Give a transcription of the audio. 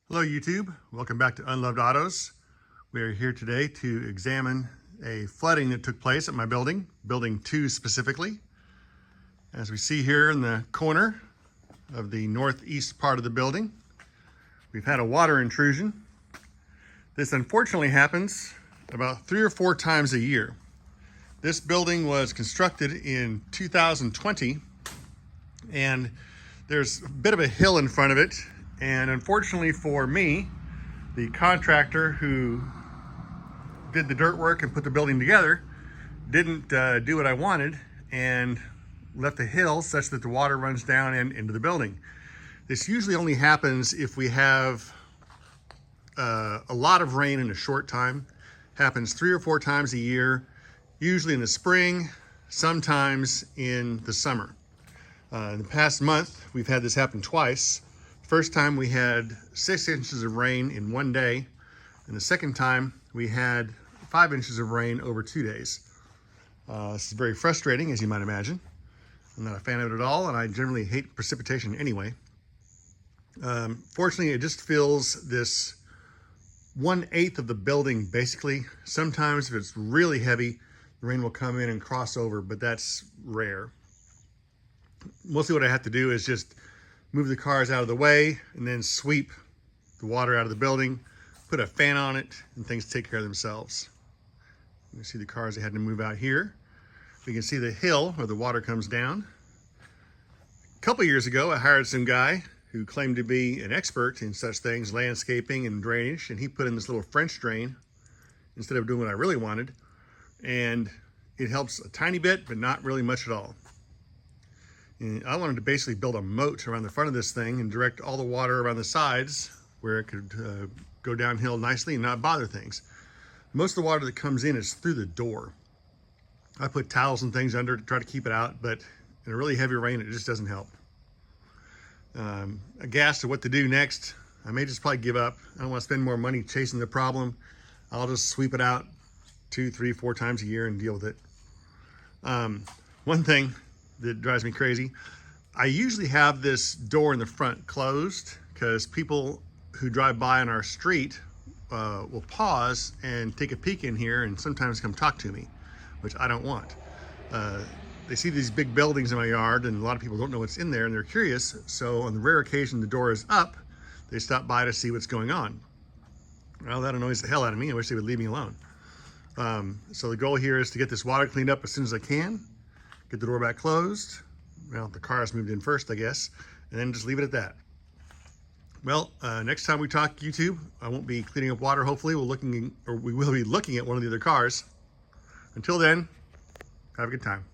Hello YouTube, welcome back to Unloved Autos. We are here today to examine a flooding that took place at my building, building 2 specifically. As we see here in the corner of the northeast part of the building, we've had a water intrusion. This unfortunately happens about 3 or 4 times a year. This building was constructed in 2020 and there's a bit of a hill in front of it. And unfortunately for me, the contractor who did the dirt work and put the building together didn't do what I wanted and left a hill such that the water runs down and into the building. This usually only happens if we have a lot of rain in a short time. Happens 3 or 4 times a year, usually in the spring, sometimes in the summer. In the past month, we've had this happen twice. First time we had 6 inches of rain in 1 day, and the second time we had 5 inches of rain over 2 days. This is very frustrating, as you might imagine. I'm not a fan of it at all, and I generally hate precipitation anyway. Fortunately, it just fills this 1/8 of the building basically. Sometimes if it's really heavy, the rain will come in and cross over, but that's rare. Mostly what I have to do is just move the cars out of the way and then sweep the water out of the building, put a fan on it, and things take care of themselves. You can see the cars they had to move out here. We can see the hill where the water comes down. A couple years ago, I hired some guy who claimed to be an expert in such things, landscaping and drainage, and he put in this little French drain instead of doing what I really wanted. And it helps a tiny bit, but not really much at all. And I wanted to basically build a moat around the front of this thing and direct all the water around the sides where it could go downhill nicely and not bother things. Most of the water that comes in is through the door. I put towels and things under to try to keep it out, but in a really heavy rain, it just doesn't help. Aghast at what to do next. I may just probably give up. I don't want to spend more money chasing the problem. I'll just sweep it out 2, 3, 4 times a year and deal with it. One thing that drives me crazy, I usually have this door in the front closed because people who drive by on our street will pause and take a peek in here and sometimes come talk to me, which I don't want. They see these big buildings in my yard and a lot of people don't know what's in there and they're curious, so on the rare occasion the door is up, they stop by to see what's going on. Well, that annoys the hell out of me. I wish they would leave me alone. So the goal here is to get this water cleaned up as soon as I can, get the door back closed. Well, the car has moved in first, I guess, and then just leave it at that. Well, next time we talk YouTube, I won't be cleaning up water. Hopefully, we will be looking at one of the other cars. Until then, have a good time.